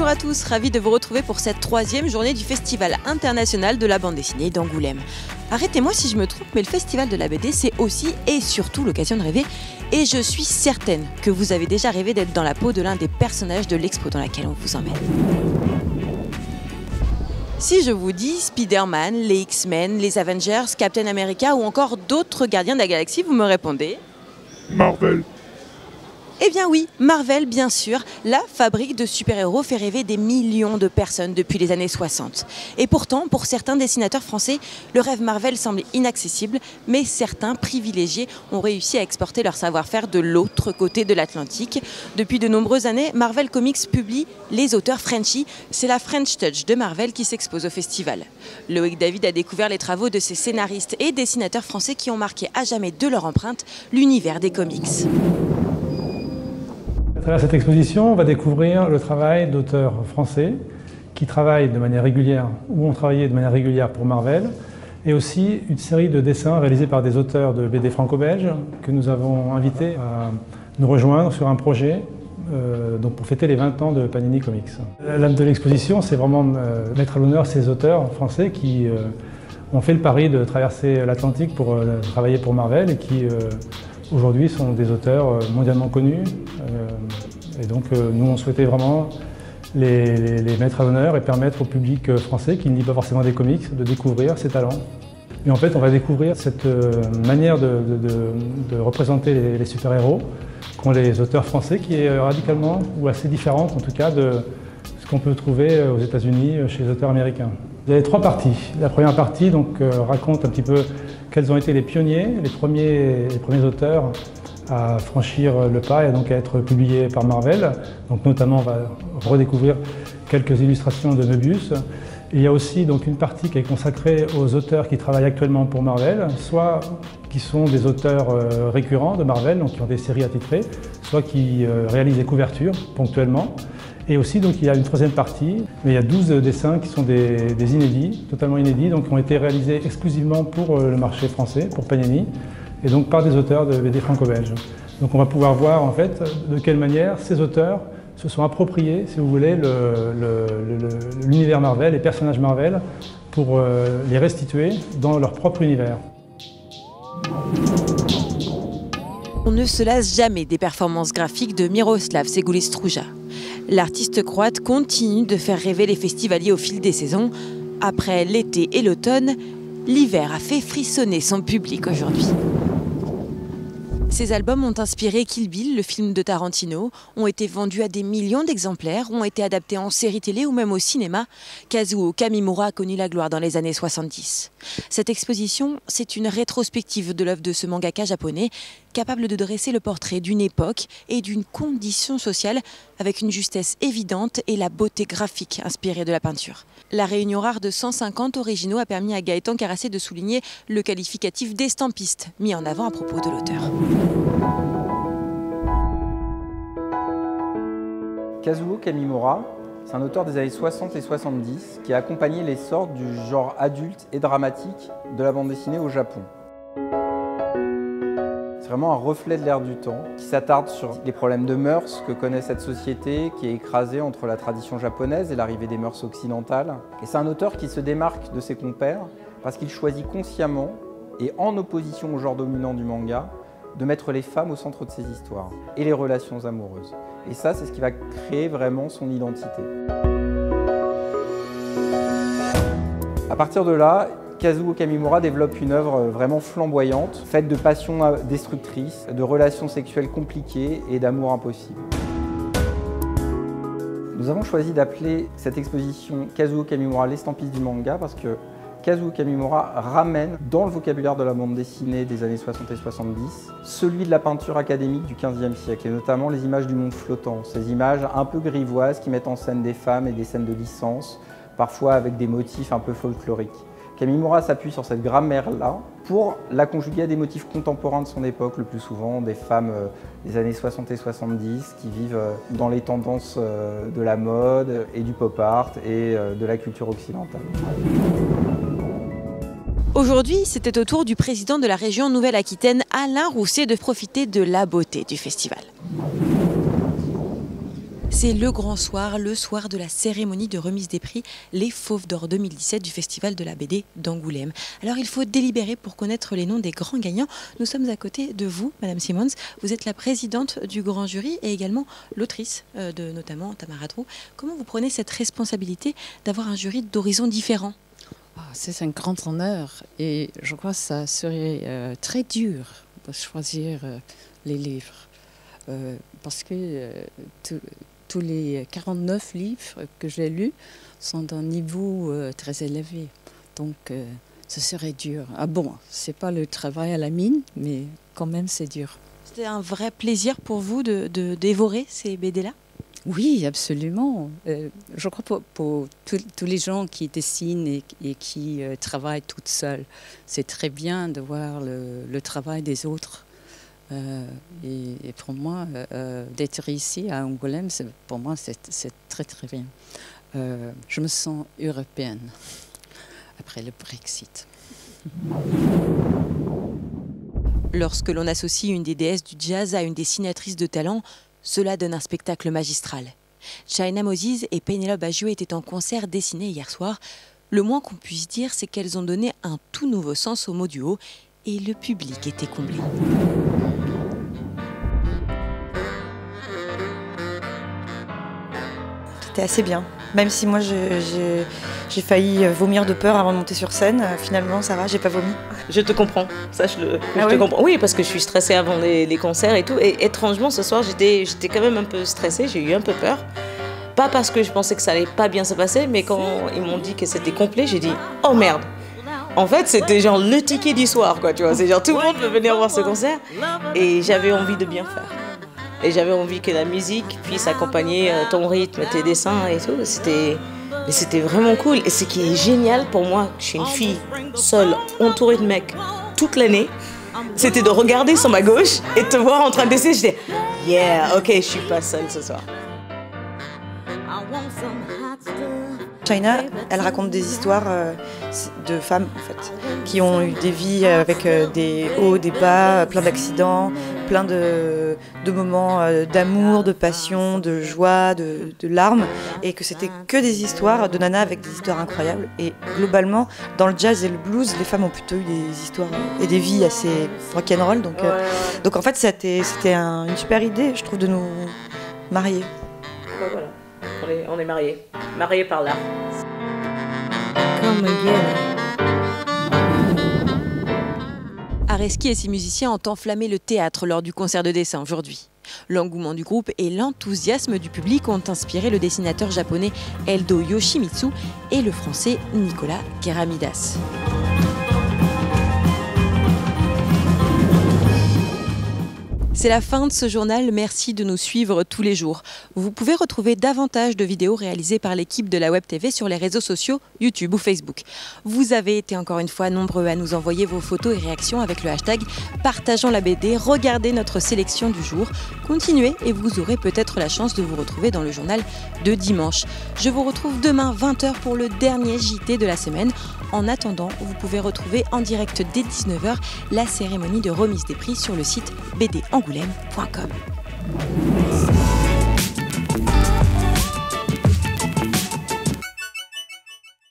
Bonjour à tous, ravi de vous retrouver pour cette 3e journée du Festival international de la bande dessinée d'Angoulême. Arrêtez-moi si je me trompe, mais le Festival de la BD, c'est aussi et surtout l'occasion de rêver. Et je suis certaine que vous avez déjà rêvé d'être dans la peau de l'un des personnages de l'expo dans laquelle on vous emmène. Si je vous dis Spider-Man, les X-Men, les Avengers, Captain America ou encore d'autres gardiens de la galaxie, vous me répondez Marvel. Eh bien oui, Marvel bien sûr, la fabrique de super-héros fait rêver des millions de personnes depuis les années 60. Et pourtant, pour certains dessinateurs français, le rêve Marvel semble inaccessible, mais certains privilégiés ont réussi à exporter leur savoir-faire de l'autre côté de l'Atlantique. Depuis de nombreuses années, Marvel Comics publie les auteurs Frenchy. C'est la French Touch de Marvel qui s'expose au festival. Loïc David a découvert les travaux de ces scénaristes et dessinateurs français qui ont marqué à jamais de leur empreinte l'univers des comics. À travers cette exposition, on va découvrir le travail d'auteurs français qui travaillent de manière régulière ou ont travaillé de manière régulière pour Marvel, et aussi une série de dessins réalisés par des auteurs de BD franco-belges que nous avons invités à nous rejoindre sur un projet donc pour fêter les 20 ans de Panini Comics. L'âme de l'exposition, c'est vraiment mettre à l'honneur ces auteurs français qui ont fait le pari de traverser l'Atlantique pour travailler pour Marvel et qui aujourd'hui sont des auteurs mondialement connus. Et donc nous on souhaitait vraiment les mettre à l'honneur et permettre au public français qui ne lit pas forcément des comics de découvrir ces talents. Et en fait on va découvrir cette manière de représenter les super-héros qu'ont les auteurs français, qui est radicalement ou assez différente en tout cas de ce qu'on peut trouver aux États-Unis chez les auteurs américains. Il y a 3 parties. La première partie donc, raconte un petit peu quels ont été les pionniers, les premiers auteurs à franchir le pas et donc à être publiés par Marvel. Donc notamment on va redécouvrir quelques illustrations de Möbius. Et il y a aussi donc une partie qui est consacrée aux auteurs qui travaillent actuellement pour Marvel, soit qui sont des auteurs récurrents de Marvel, donc qui ont des séries attitrées, soit qui réalisent des couvertures ponctuellement. Et aussi, donc, il y a une 3e partie, mais il y a 12 dessins qui sont des inédits, totalement inédits, donc qui ont été réalisés exclusivement pour le marché français, pour Panini, et donc par des auteurs de BD franco-belges. Donc on va pouvoir voir en fait de quelle manière ces auteurs se sont appropriés, si vous voulez, l'univers Marvel, les personnages Marvel, pour les restituer dans leur propre univers. On ne se lasse jamais des performances graphiques de Miroslav Segulis-Struja. L'artiste croate continue de faire rêver les festivaliers au fil des saisons. Après l'été et l'automne, l'hiver a fait frissonner son public aujourd'hui. Ces albums ont inspiré Kill Bill, le film de Tarantino, ont été vendus à des millions d'exemplaires, ont été adaptés en série télé ou même au cinéma. Kazuo Kamimura a connu la gloire dans les années 70. Cette exposition, c'est une rétrospective de l'œuvre de ce mangaka japonais, capable de dresser le portrait d'une époque et d'une condition sociale avec une justesse évidente et la beauté graphique inspirée de la peinture. La réunion rare de 150 originaux a permis à Gaëtan Carassé de souligner le qualificatif d'estampiste mis en avant à propos de l'auteur. Kazuo Kamimura, c'est un auteur des années 60 et 70 qui a accompagné l'essor du genre adulte et dramatique de la bande dessinée au Japon. C'est vraiment un reflet de l'ère du temps qui s'attarde sur les problèmes de mœurs que connaît cette société qui est écrasée entre la tradition japonaise et l'arrivée des mœurs occidentales. Et c'est un auteur qui se démarque de ses compères parce qu'il choisit consciemment et en opposition au genre dominant du manga de mettre les femmes au centre de ses histoires et les relations amoureuses. Et ça, c'est ce qui va créer vraiment son identité. À partir de là, Kazuo Kamimura développe une œuvre vraiment flamboyante, faite de passions destructrices, de relations sexuelles compliquées et d'amour impossible. Nous avons choisi d'appeler cette exposition Kazuo Kamimura l'estampiste du manga parce que Kazuo Kamimura ramène dans le vocabulaire de la bande dessinée des années 60 et 70 celui de la peinture académique du XVe siècle, et notamment les images du monde flottant, ces images un peu grivoises qui mettent en scène des femmes et des scènes de licence, parfois avec des motifs un peu folkloriques. Kamimura s'appuie sur cette grammaire-là pour la conjuguer à des motifs contemporains de son époque, le plus souvent des femmes des années 60 et 70 qui vivent dans les tendances de la mode et du pop art et de la culture occidentale. Aujourd'hui, c'était au tour du président de la région Nouvelle-Aquitaine, Alain Rousset, de profiter de la beauté du festival. C'est le grand soir, le soir de la cérémonie de remise des prix, les Fauves d'Or 2017 du Festival de la BD d'Angoulême. Alors il faut délibérer pour connaître les noms des grands gagnants. Nous sommes à côté de vous, Madame Simons. Vous êtes la présidente du grand jury et également l'autrice de notamment Tamara Drew. Comment vous prenez cette responsabilité d'avoir un jury d'horizons différents? C'est un grand honneur et je crois que ça serait très dur de choisir les livres parce que tous les 49 livres que j'ai lus sont d'un niveau très élevé. Donc, ce serait dur. Ah bon, c'est pas le travail à la mine, mais quand même, c'est dur. C'était un vrai plaisir pour vous de dévorer ces BD-là? Oui, absolument. Je crois pour tous les gens qui dessinent et qui travaillent toutes seules, c'est très bien de voir le travail des autres. Et pour moi, d'être ici à Angoulême, pour moi, c'est très très bien. Je me sens européenne après le Brexit. Lorsque l'on associe une des déesses du jazz à une dessinatrice de talent, cela donne un spectacle magistral. China Moses et Penelope Baggio étaient en concert dessiné hier soir. Le moins qu'on puisse dire, c'est qu'elles ont donné un tout nouveau sens au mot duo et le public était comblé. C'était assez bien. Même si moi j'ai failli vomir de peur avant de monter sur scène, finalement ça va, j'ai pas vomi. Je te comprends, sache-le. Je te comprends. Oui, parce que je suis stressée avant les concerts et tout. Et étrangement, ce soir, j'étais quand même un peu stressée, j'ai eu un peu peur. Pas parce que je pensais que ça allait pas bien se passer, mais quand ils m'ont dit que c'était complet, j'ai dit « Oh merde !» En fait, c'était genre le ticket du soir, quoi, tu vois. C'est genre tout le monde peut venir voir ce concert. Et j'avais envie de bien faire. Et j'avais envie que la musique puisse accompagner ton rythme, tes dessins et tout. C'était vraiment cool. Et ce qui est génial pour moi, je suis une fille seule, entourée de mecs toute l'année, c'était de regarder sur ma gauche et te voir en train de dessiner. J'étais, yeah, ok, je suis pas seule ce soir. China, elle raconte des histoires de femmes en fait, qui ont eu des vies avec des hauts, des bas, plein d'accidents, plein de moments d'amour, de passion, de joie, de larmes, et que c'était que des histoires de nanas avec des histoires incroyables. Et globalement, dans le jazz et le blues, les femmes ont plutôt eu des histoires et des vies assez rock'n'roll. Donc en fait, c'était une super idée, je trouve, de nous marier. Ben voilà. On est mariés par l'art. Areski et ses musiciens ont enflammé le théâtre lors du concert de dessin aujourd'hui. L'engouement du groupe et l'enthousiasme du public ont inspiré le dessinateur japonais Eldo Yoshimitsu et le français Nicolas Keramidas. C'est la fin de ce journal, merci de nous suivre tous les jours. Vous pouvez retrouver davantage de vidéos réalisées par l'équipe de la Web TV sur les réseaux sociaux, YouTube ou Facebook. Vous avez été encore une fois nombreux à nous envoyer vos photos et réactions avec le hashtag Partageons la BD, regardez notre sélection du jour. Continuez et vous aurez peut-être la chance de vous retrouver dans le journal de dimanche. Je vous retrouve demain 20h pour le dernier JT de la semaine. En attendant, vous pouvez retrouver en direct dès 19h la cérémonie de remise des prix sur le site bdangoulême.com.